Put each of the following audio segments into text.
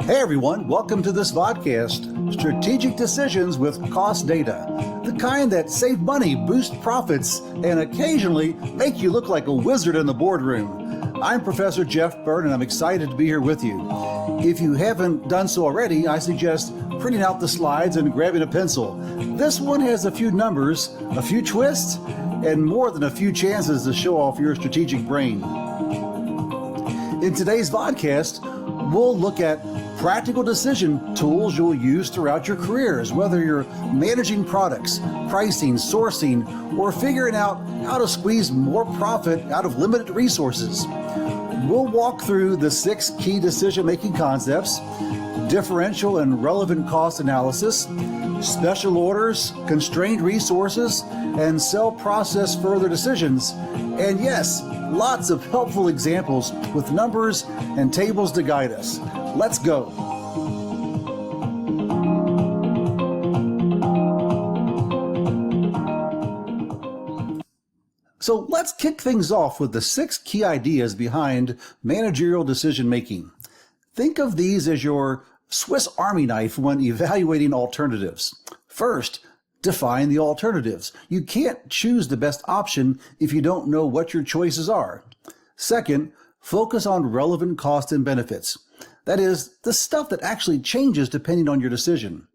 Hey everyone, welcome to this podcast, Strategic Decisions with Cost Data, the kind that save money, boost profits, and occasionally make you look like a wizard in the boardroom. I'm Professor Jeff Byrne and I'm excited to be here with you. If you haven't done so already, I suggest printing out the slides and grabbing a pencil. This one has a few numbers, a few twists, and more than a few chances to show off your strategic brain. In today's podcast, we'll look at practical decision tools you'll use throughout your careers, whether you're managing products, pricing, sourcing, or figuring out how to squeeze more profit out of limited resources. We'll walk through the 6 key decision-making concepts: differential and relevant cost analysis, special orders, constrained resources, and sell process further decisions. And yes, lots of helpful examples with numbers and tables to guide us. Let's go. So let's kick things off with the 6 key ideas behind managerial decision making. Think of these as your Swiss Army knife when evaluating alternatives. First, define the alternatives. You can't choose the best option if you don't know what your choices are. Second, focus on relevant cost and benefits. That is, the stuff that actually changes depending on your decision.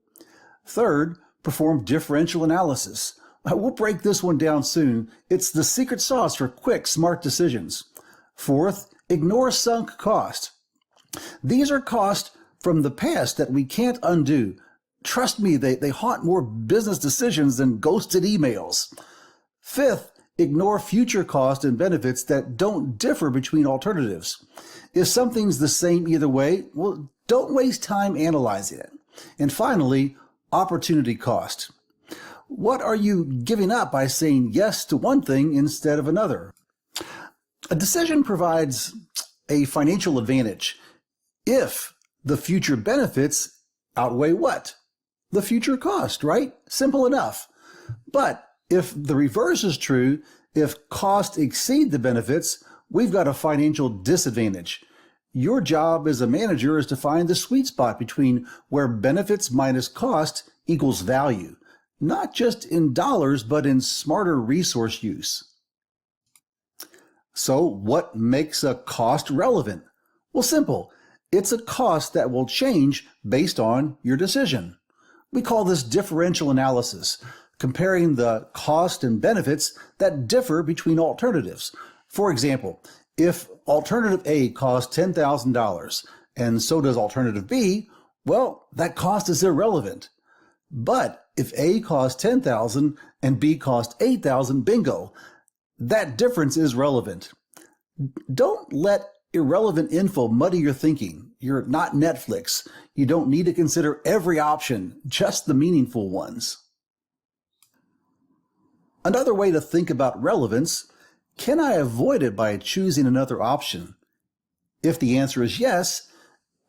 Third, perform differential analysis. We'll break this one down soon. It's the secret sauce for quick, smart decisions. Fourth, ignore sunk cost. These are costs from the past that we can't undo. Trust me, they haunt more business decisions than ghosted emails. Fifth, ignore future costs and benefits that don't differ between alternatives. If something's the same either way, well, don't waste time analyzing it. And finally, opportunity cost. What are you giving up by saying yes to one thing instead of another? A decision provides a financial advantage if the future benefits outweigh what? The future cost, right? Simple enough. But if the reverse is true, if costs exceed the benefits, we've got a financial disadvantage. Your job as a manager is to find the sweet spot between where benefits minus cost equals value, not just in dollars, but in smarter resource use. So what makes a cost relevant? Well, simple. It's a cost that will change based on your decision. We call this differential analysis, comparing the cost and benefits that differ between alternatives. For example, if alternative A costs $10,000 and so does alternative B, well, that cost is irrelevant. But if A costs $10,000 and B costs $8,000, bingo, that difference is relevant. Don't let irrelevant info muddy your thinking. You're not Netflix. You don't need to consider every option, just the meaningful ones. Another way to think about relevance: can I avoid it by choosing another option? If the answer is yes,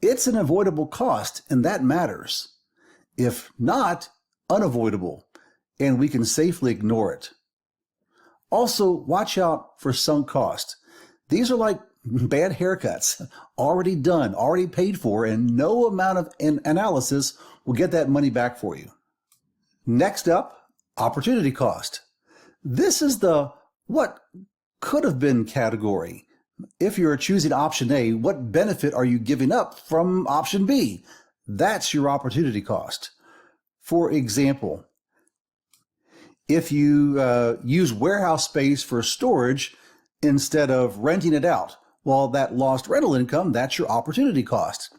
it's an avoidable cost, and that matters. If not, unavoidable, and we can safely ignore it. Also, watch out for sunk cost. These are like bad haircuts, already done, already paid for, and no amount of analysis will get that money back for you. Next up, opportunity cost. This is the what could have been category. If you're choosing option A, what benefit are you giving up from option B? That's your opportunity cost. For example, if you use warehouse space for storage instead of renting it out, well, that lost rental income, that's your opportunity cost.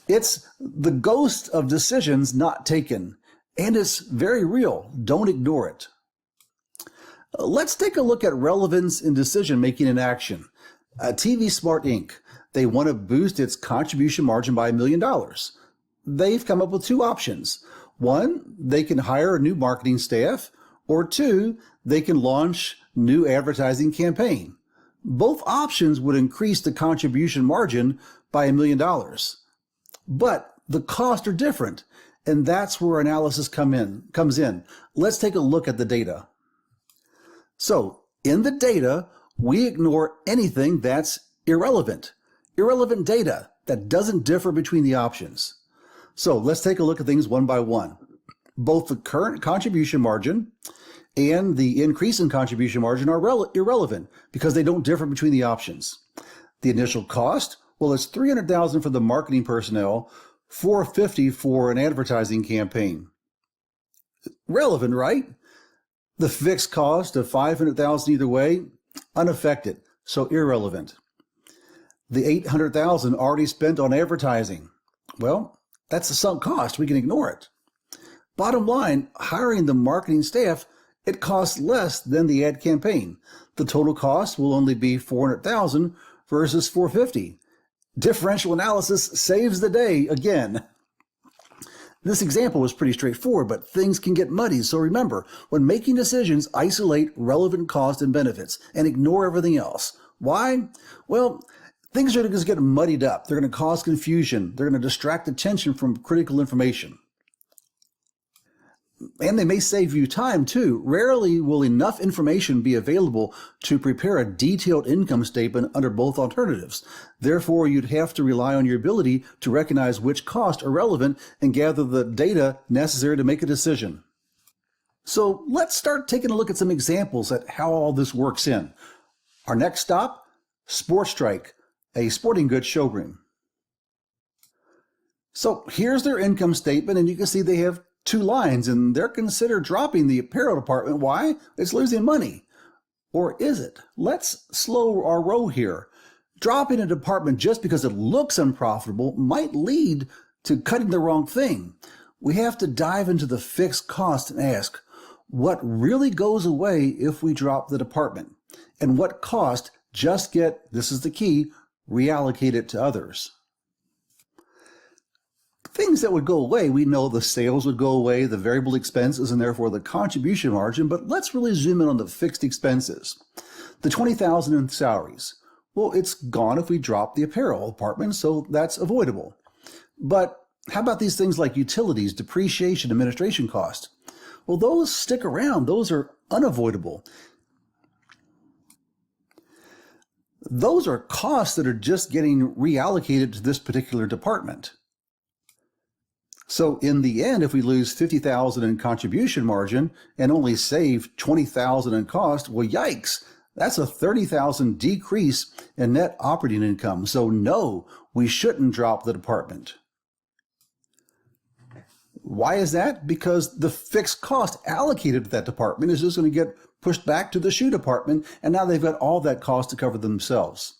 It's the ghost of decisions not taken, and it's very real. Don't ignore it. Let's take a look at relevance in decision making in action. TV Smart Inc. They want to boost its contribution margin by $1 million. They've come up with 2 options. 1, they can hire a new marketing staff, or 2, they can launch new advertising campaign. Both options would increase the contribution margin by $1 million. But the costs are different, and that's where analysis comes in. Let's take a look at the data. So, in the data, we ignore anything that's irrelevant. Irrelevant data, that doesn't differ between the options. So let's take a look at things one by one. Both the current contribution margin and the increase in contribution margin are irrelevant because they don't differ between the options. The initial cost, well, it's $300,000 for the marketing personnel, $450,000 for an advertising campaign. Relevant, right? The fixed cost of $500,000 either way, unaffected, so irrelevant. The $800,000 already spent on advertising, well, that's a sunk cost. We can ignore it. Bottom line, hiring the marketing staff, it costs less than the ad campaign. The total cost will only be $400,000 versus $450,000. Differential analysis saves the day again. This example was pretty straightforward, but things can get muddy. So remember, when making decisions, isolate relevant costs and benefits and ignore everything else. Why? Well, things are going to get muddied up. They're going to cause confusion. They're going to distract attention from critical information. And they may save you time too. Rarely will enough information be available to prepare a detailed income statement under both alternatives. Therefore, you'd have to rely on your ability to recognize which costs are relevant and gather the data necessary to make a decision. So let's start taking a look at some examples at how all this works in. Our next stop, Sport Strike, a sporting goods showroom. So here's their income statement, and you can see they have two lines, and they're considered dropping the apparel department. Why? It's losing money. Or is it? Let's slow our roll here. Dropping a department just because it looks unprofitable might lead to cutting the wrong thing. We have to dive into the fixed cost and ask, what really goes away if we drop the department? And what cost just get, this is the key, reallocated to others? Things that would go away, we know the sales would go away, the variable expenses, and therefore the contribution margin, but let's really zoom in on the fixed expenses. The $20,000 in salaries. Well, it's gone if we drop the apparel department, so that's avoidable. But how about these things like utilities, depreciation, administration cost? Well, those stick around. Those are unavoidable. Those are costs that are just getting reallocated to this particular department. So in the end, if we lose $50,000 in contribution margin and only save $20,000 in cost, well, yikes, that's a $30,000 decrease in net operating income. So no, we shouldn't drop the department. Why is that? Because the fixed cost allocated to that department is just going to get pushed back to the shoe department, and now they've got all that cost to cover themselves.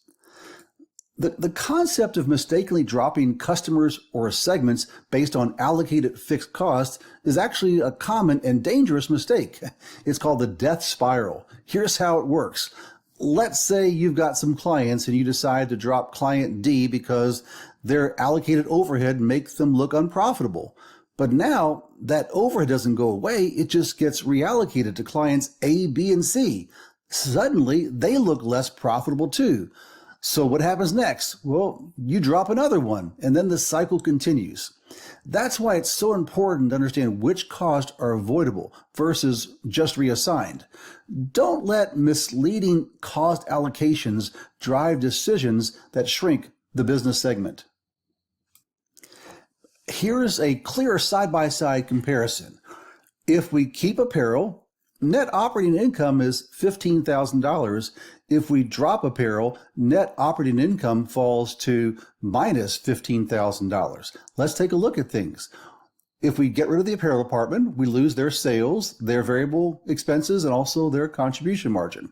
The concept of mistakenly dropping customers or segments based on allocated fixed costs is actually a common and dangerous mistake. It's called the death spiral. Here's how it works. Let's say you've got some clients and you decide to drop client D because their allocated overhead makes them look unprofitable. But now that overhead doesn't go away, it just gets reallocated to clients A, B, and C. Suddenly, they look less profitable too. So what happens next? Well, you drop another one, and then the cycle continues. That's why it's so important to understand which costs are avoidable versus just reassigned. Don't let misleading cost allocations drive decisions that shrink the business segment. Here's a clear side-by-side comparison. If we keep apparel, net operating income is $15,000. If we drop apparel, net operating income falls to minus $15,000. Let's take a look at things. If we get rid of the apparel department, we lose their sales, their variable expenses, and also their contribution margin.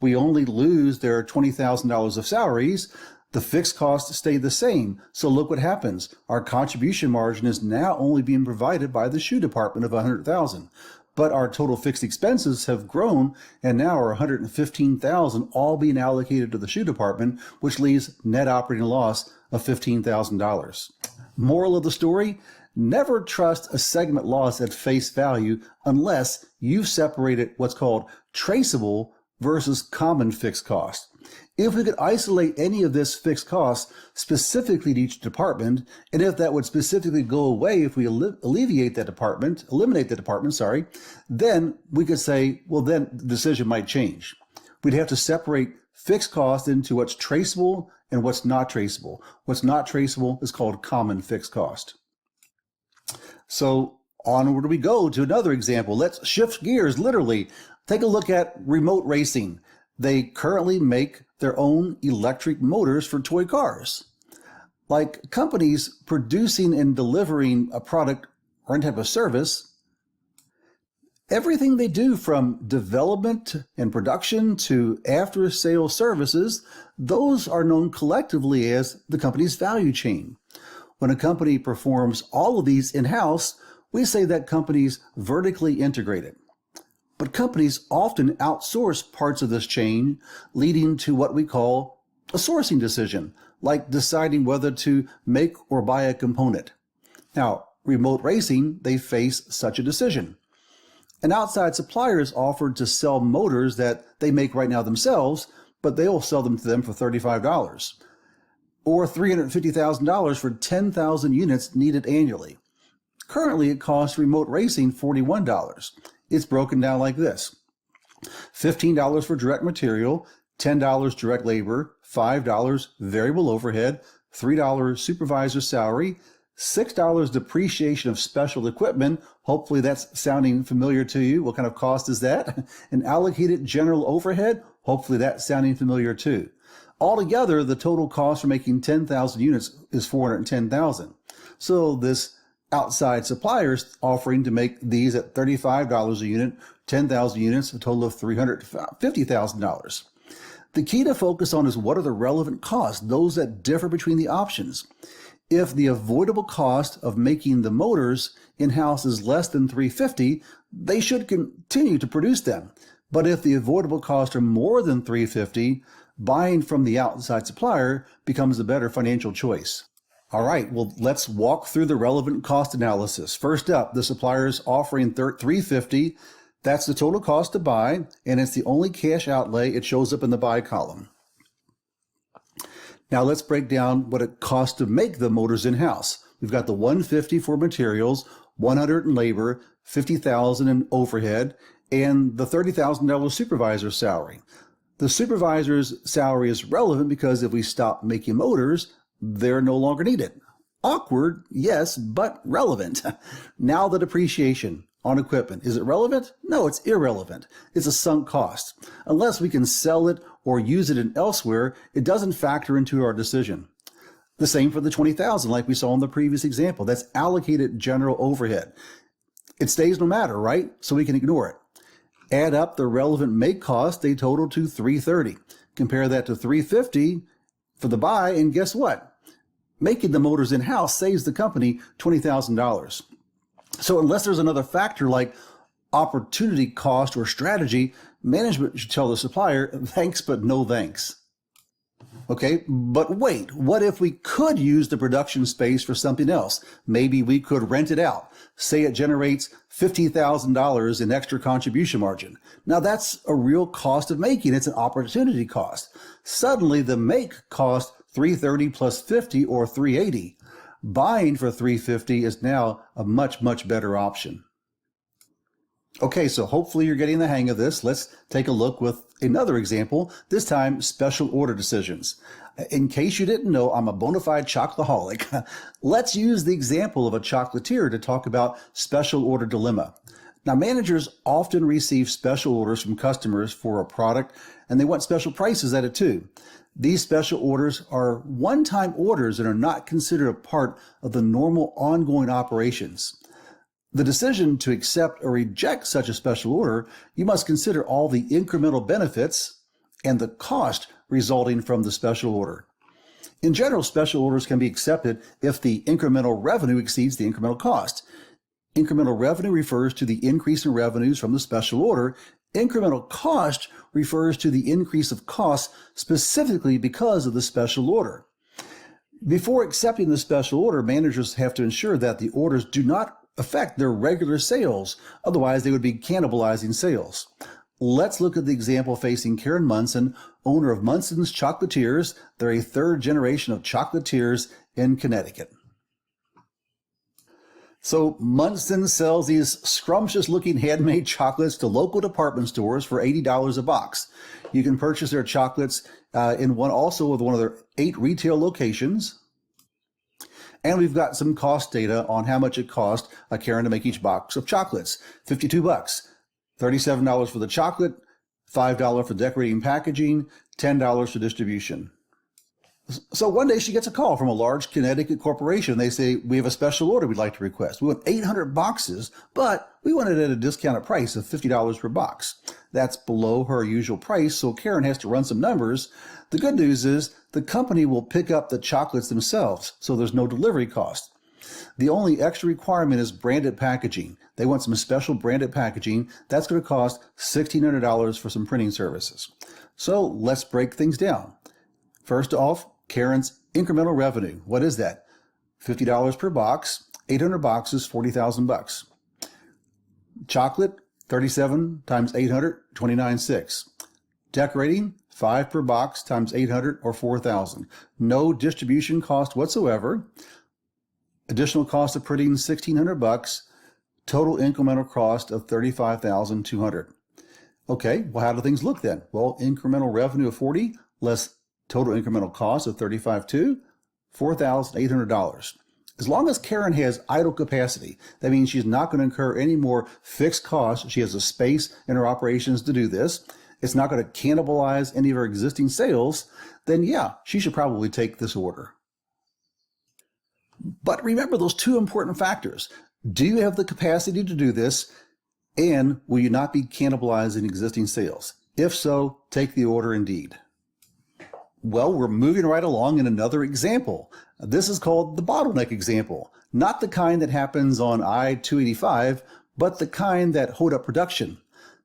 We only lose their $20,000 of salaries. The fixed costs stay the same. So look what happens. Our contribution margin is now only being provided by the shoe department of $100,000. But our total fixed expenses have grown and now are $115,000, all being allocated to the shoe department, which leaves net operating loss of $15,000. Moral of the story, never trust a segment loss at face value unless you've separated what's called traceable versus common fixed cost. If we could isolate any of this fixed cost specifically to each department, and if that would specifically go away if we eliminate that department, then we could say, well, then the decision might change. We'd have to separate fixed cost into what's traceable and what's not traceable. What's not traceable is called common fixed cost. So onward we go to another example. Let's shift gears literally. Take a look at remote racing. They currently make their own electric motors for toy cars. Like companies producing and delivering a product or any type of service, everything they do from development and production to after-sale services, those are known collectively as the company's value chain. When a company performs all of these in-house, we say that company's vertically integrated. But companies often outsource parts of this chain, leading to what we call a sourcing decision, like deciding whether to make or buy a component. Now, remote racing, they face such a decision. An outside supplier is offered to sell motors that they make right now themselves, but they'll sell them to them for $35 or $350,000 for 10,000 units needed annually. Currently, it costs remote racing $41. It's broken down like this: $15 for direct material, $10 direct labor, $5 variable overhead, $3 supervisor salary, $6 depreciation of special equipment. Hopefully that's sounding familiar to you. What kind of cost is that? And allocated general overhead. Hopefully that's sounding familiar too. Altogether, the total cost for making 10,000 units is $410,000. So this outside suppliers offering to make these at $35 a unit, 10,000 units, a total of $350,000. The key to focus on is what are the relevant costs, those that differ between the options. If the avoidable cost of making the motors in-house is less than $350, they should continue to produce them. But if the avoidable costs are more than $350, buying from the outside supplier becomes a better financial choice. All right, well, let's walk through the relevant cost analysis. First up, the supplier is offering $350. That's the total cost to buy, and it's the only cash outlay. It shows up in the buy column. Now let's break down what it costs to make the motors in-house. We've got the $150 for materials, $100 in labor, $50,000 in overhead, and the $30,000 supervisor salary. The supervisor's salary is relevant because if we stop making motors, they're no longer needed. Awkward, yes, but relevant. Now the depreciation on equipment. Is it relevant? No, it's irrelevant. It's a sunk cost. Unless we can sell it or use it elsewhere, it doesn't factor into our decision. The same for the $20,000 like we saw in the previous example. That's allocated general overhead. It stays no matter, right? So we can ignore it. Add up the relevant make cost, they total to $330. Compare that to $350 for the buy, and guess what? Making the motors in-house saves the company $20,000. So unless there's another factor like opportunity cost or strategy, management should tell the supplier, thanks, but no thanks. Okay, but wait, what if we could use the production space for something else? Maybe we could rent it out. Say it generates $50,000 in extra contribution margin. Now that's a real cost of making. It's an opportunity cost. Suddenly the make cost $330 plus $50 or $380. Buying for $350 is now a much, much better option. Okay, so hopefully you're getting the hang of this. Let's take a look with another example, this time special order decisions. In case you didn't know, I'm a bona fide chocoholic. Let's use the example of a chocolatier to talk about special order dilemma. Now, managers often receive special orders from customers for a product, and they want special prices at it too. These special orders are one-time orders and are not considered a part of the normal ongoing operations. The decision to accept or reject such a special order, you must consider all the incremental benefits and the cost resulting from the special order. In general, special orders can be accepted if the incremental revenue exceeds the incremental cost. Incremental revenue refers to the increase in revenues from the special order. Incremental cost refers to the increase of costs specifically because of the special order. Before accepting the special order, managers have to ensure that the orders do not affect their regular sales. Otherwise, they would be cannibalizing sales. Let's look at the example facing Karen Munson, owner of Munson's Chocolatiers. They're a third generation of chocolatiers in Connecticut. So Munson sells these scrumptious looking handmade chocolates to local department stores for $80 a box. You can purchase their chocolates in one of their 8 retail locations. And we've got some cost data on how much it cost Karen to make each box of chocolates. $52, $37 for the chocolate, $5 for decorating packaging, $10 for distribution. So one day she gets a call from a large Connecticut corporation. They say, we have a special order we'd like to request. We want 800 boxes, but we want it at a discounted price of $50 per box. That's below her usual price, so Karen has to run some numbers. The good news is the company will pick up the chocolates themselves, so there's no delivery cost. The only extra requirement is branded packaging. They want some special branded packaging. That's going to cost $1,600 for some printing services. So let's break things down. First off, Karen's incremental revenue. What is that? $50 per box, 800 boxes, 40,000 bucks. Chocolate, 37 times 800, 29.6. Decorating, 5 per box times 800 or 4,000. No distribution cost whatsoever. Additional cost of printing, 1,600 bucks. Total incremental cost of 35,200. Okay, well, how do things look then? Well, incremental revenue of 40 less total incremental cost of 35.2, $4,800. As long as Karen has idle capacity, that means she's not going to incur any more fixed costs. She has the space in her operations to do this. It's not going to cannibalize any of her existing sales. Then yeah, she should probably take this order. But remember those 2 important factors. Do you have the capacity to do this? And will you not be cannibalizing existing sales? If so, take the order indeed. Well, we're moving right along in another example. This is called the bottleneck example. Not the kind that happens on I-285, but the kind that hold up production.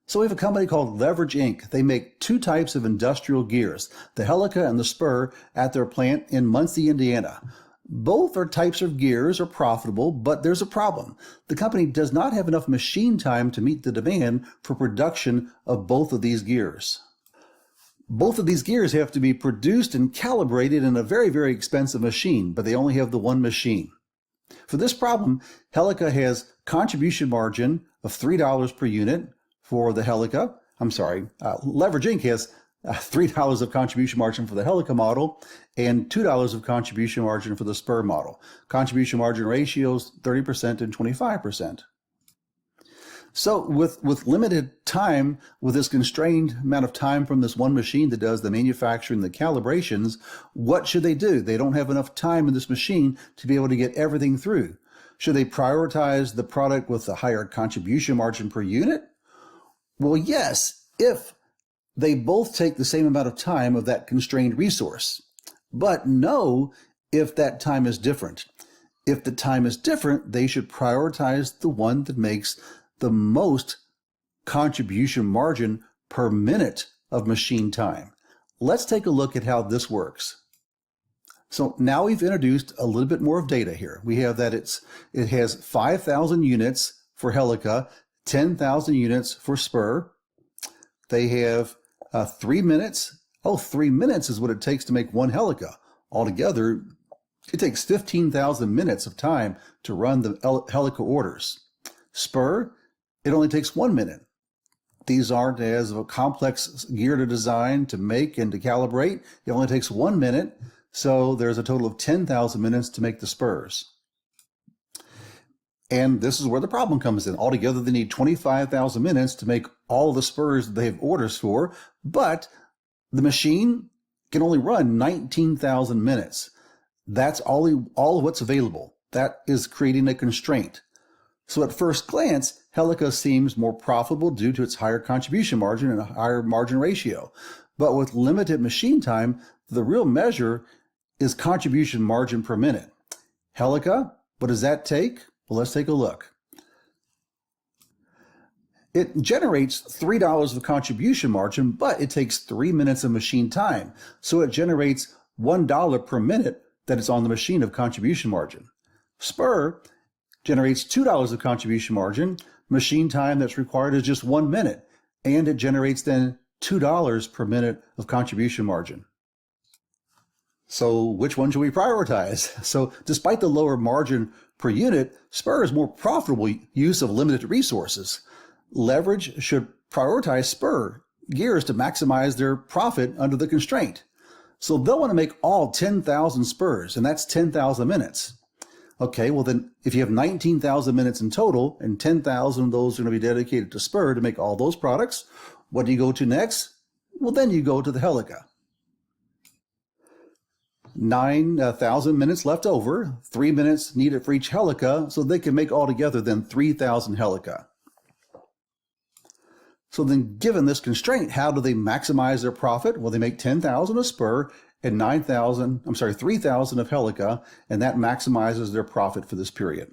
So we have a company called Leverage Inc. They make 2 types of industrial gears, the Helica and the Spur, at their plant in Muncie, Indiana. Both types of gears are profitable, but there's a problem. The company does not have enough machine time to meet the demand for production of both of these gears. Both of these gears have to be produced and calibrated in a very, very expensive machine, but they only have the one machine. For this problem, Helica has contribution margin of $3 per unit for the Helica. Leverage Inc. has $3 of contribution margin for the Helica model and $2 of contribution margin for the Spur model. Contribution margin ratios 30% and 25%. So with limited time, with this constrained amount of time from this one machine that does the manufacturing, the calibrations, what should they do? They don't have enough time in this machine to be able to get everything through. Should they prioritize the product with the higher contribution margin per unit? Well, yes, if they both take the same amount of time of that constrained resource. But no, if that time is different. If the time is different, they should prioritize the one that makes the most contribution margin per minute of machine time. Let's take a look at how this works. So now we've introduced a little bit more of data here. We have that it has 5,000 units for Helica, 10,000 units for Spur. They have 3 minutes. 3 minutes is what it takes to make one Helica. Altogether, it takes 15,000 minutes of time to run the Helica orders. Spur, it only takes 1 minute. These aren't as a complex gear to design, to make, and to calibrate. It only takes 1 minute, so there's a total of 10,000 minutes to make the Spurs. And this is where the problem comes in. Altogether, they need 25,000 minutes to make all the Spurs that they have orders for, but the machine can only run 19,000 minutes. That's all of what's available. That is creating a constraint. So at first glance, Helica seems more profitable due to its higher contribution margin and a higher margin ratio. But with limited machine time, the real measure is contribution margin per minute. Helica, what does that take? Well, let's take a look. It generates $3 of contribution margin, but it takes 3 minutes of machine time. So it generates $1 per minute that is on the machine of contribution margin. Spur generates $2 of contribution margin. Machine time that's required is just 1 minute, and it generates then $2 per minute of contribution margin. So which one should we prioritize? So despite the lower margin per unit, Spur is more profitable use of limited resources. Leverage should prioritize Spur gears to maximize their profit under the constraint. So they'll want to make all 10,000 Spurs, and that's 10,000 minutes. Okay, well then if you have 19,000 minutes in total and 10,000 of those are going to be dedicated to Spur to make all those products, what do you go to next? Well, then you go to the Helica. 9,000 minutes left over, 3 minutes needed for each Helica, so they can make altogether then 3,000 Helica. So then given this constraint, how do they maximize their profit? Well, they make 10,000 of Spur and 3,000 of Helica, and that maximizes their profit for this period.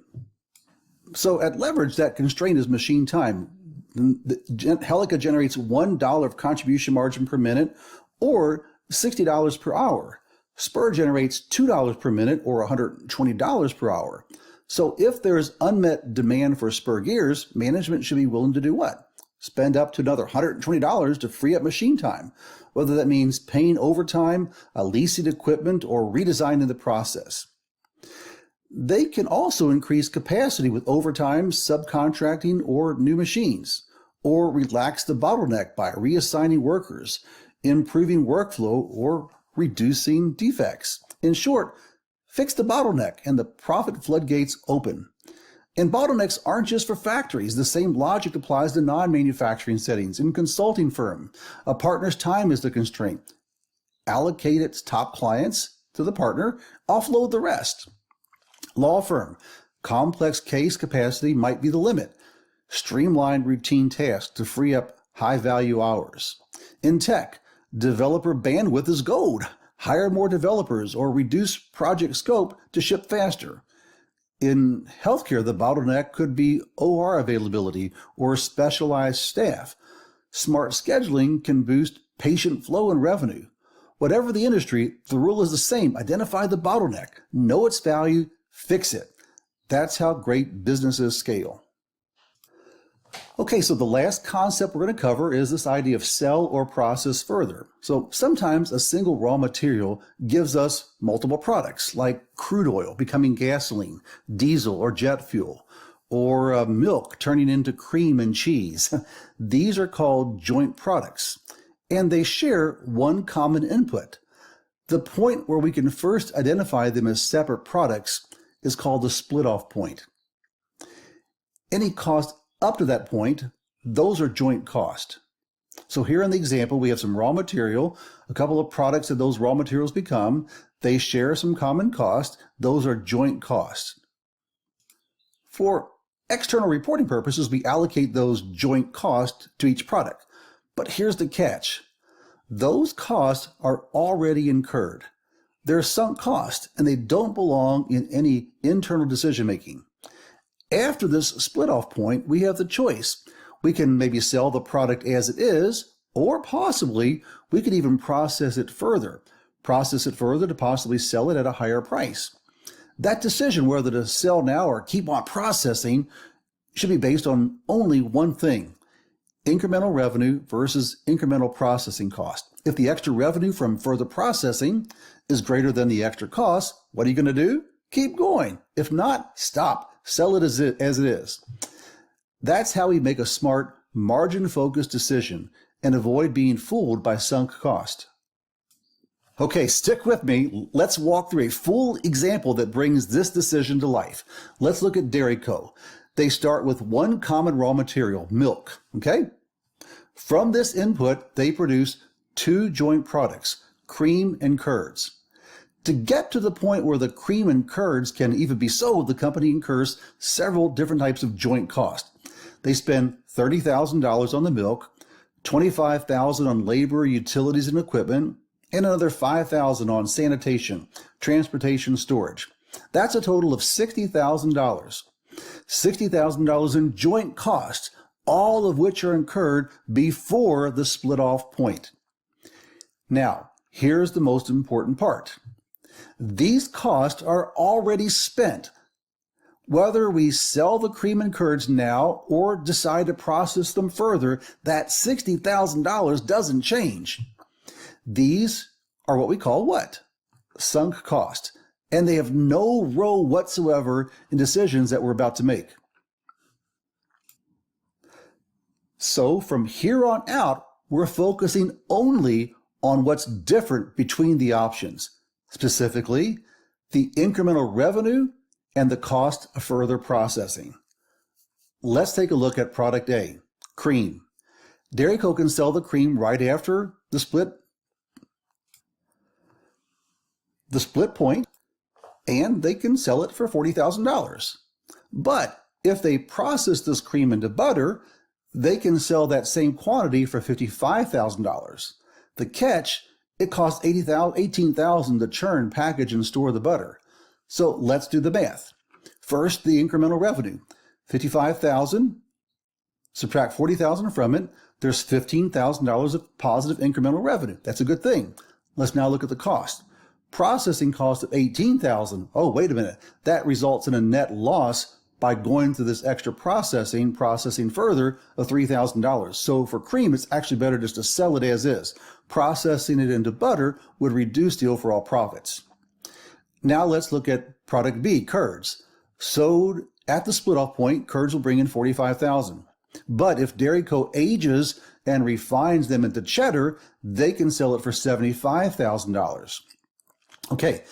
So at Leverage, that constraint is machine time. Helica generates $1 of contribution margin per minute or $60 per hour. Spur generates $2 per minute or $120 per hour. So if there is unmet demand for Spur gears, management should be willing to do what? Spend up to another $120 to free up machine time, whether that means paying overtime, leasing equipment, or redesigning the process. They can also increase capacity with overtime, subcontracting, or new machines, or relax the bottleneck by reassigning workers, improving workflow, or reducing defects. In short, fix the bottleneck and the profit floodgates open. And bottlenecks aren't just for factories. The same logic applies to non-manufacturing settings. In consulting firm, a partner's time is the constraint. Allocate its top clients to the partner, offload the rest. Law firm, complex case capacity might be the limit. Streamline routine tasks to free up high-value hours. In tech, developer bandwidth is gold. Hire more developers or reduce project scope to ship faster. In healthcare, the bottleneck could be OR availability or specialized staff. Smart scheduling can boost patient flow and revenue. Whatever the industry, the rule is the same. Identify the bottleneck, know its value, fix it. That's how great businesses scale. Okay, so the last concept we're going to cover is this idea of sell or process further. So sometimes a single raw material gives us multiple products, like crude oil becoming gasoline, diesel or jet fuel, or milk turning into cream and cheese. These are called joint products, and they share one common input. The point where we can first identify them as separate products is called the split-off point. Any cost up to that point, those are joint cost. So here in the example, we have some raw material, a couple of products that those raw materials become. They share some common cost. Those are joint costs. For external reporting purposes, we allocate those joint costs to each product. But here's the catch. Those costs are already incurred. They're sunk costs, and they don't belong in any internal decision making. After this split-off point, we have the choice. We can maybe sell the product as it is, or possibly we could even process it further to possibly sell it at a higher price. That decision whether to sell now or keep on processing should be based on only one thing: incremental revenue versus incremental processing cost. If the extra revenue from further processing is greater than the extra cost, what are you going to do? Keep going. If not, stop. Sell it as it is. That's how we make a smart, margin-focused decision and avoid being fooled by sunk cost. Okay, stick with me. Let's walk through a full example that brings this decision to life. Let's look at Dairy Co. They start with one common raw material, milk. Okay? From this input, they produce two joint products, cream and curds. To get to the point where the cream and curds can even be sold, the company incurs several different types of joint cost. They spend $30,000 on the milk, $25,000 on labor, utilities, and equipment, and another $5,000 on sanitation, transportation, storage. That's a total of $60,000. $60,000 in joint costs, all of which are incurred before the split-off point. Now, here's the most important part. These costs are already spent. Whether we sell the cream and curds now or decide to process them further, that $60,000 doesn't change. These are what we call what? sunk cost, and they have no role whatsoever in decisions that we're about to make. So from here on out, we're focusing only on what's different between the options, specifically the incremental revenue and the cost of further processing. Let's take a look at product A, cream. Dairy Co. can sell the cream right after the split point, and they can sell it for $40,000. But if they process this cream into butter, they can sell that same quantity for $55,000. The catch, it costs $18,000 to churn, package, and store the butter. So let's do the math. First, the incremental revenue. $55,000, subtract $40,000 from it, there's $15,000 of positive incremental revenue. That's a good thing. Let's now look at the cost. Processing cost of $18,000. Oh, wait a minute. That results in a net loss by going through this extra processing further of $3,000. So for cream, it's actually better just to sell it as is. Processing it into butter would reduce the overall profits. Now let's look at product B, curds. Sold at the split-off point, curds will bring in $45,000. But if Dairy Co. ages and refines them into cheddar, they can sell it for $75,000. Okay,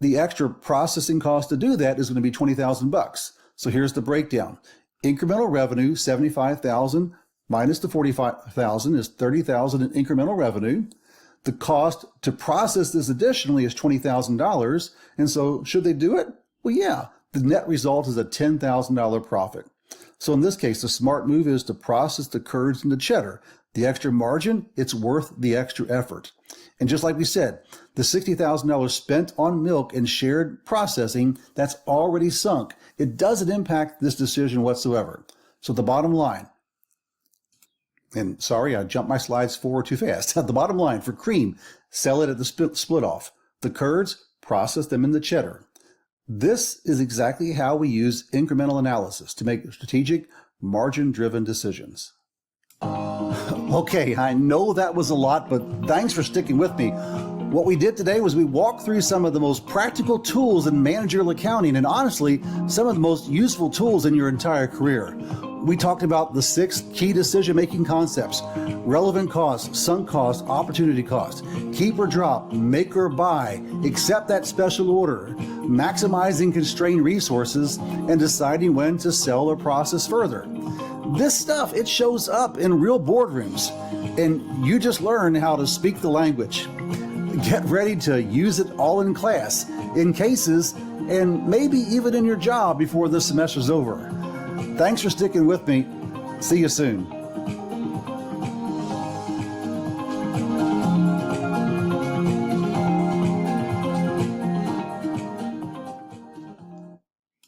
the extra processing cost to do that is going to be $20,000. So here's the breakdown. Incremental revenue, $75,000 minus the $45,000 is $30,000 in incremental revenue. The cost to process this additionally is $20,000. And so should they do it? Well, yeah, the net result is a $10,000 profit. So in this case, the smart move is to process the curds into cheddar. The extra margin, it's worth the extra effort. And just like we said, the $60,000 spent on milk and shared processing, that's already sunk. It doesn't impact this decision whatsoever. So the bottom line, and sorry, I jumped my slides forward too fast. The bottom line for cream, sell it at the split off. The curds, process them in the cheddar. This is exactly how we use incremental analysis to make strategic, margin-driven decisions. Okay, I know that was a lot, but thanks for sticking with me. What we did today was we walked through some of the most practical tools in managerial accounting, and honestly, some of the most useful tools in your entire career. We talked about the 6 key decision-making concepts: relevant cost, sunk cost, opportunity cost, keep or drop, make or buy, accept that special order, maximizing constrained resources, and deciding when to sell or process further. This stuff, it shows up in real boardrooms, and you just learn how to speak the language. Get ready to use it all in class, in cases, and maybe even in your job before the semester's over. Thanks for sticking with me. See you soon.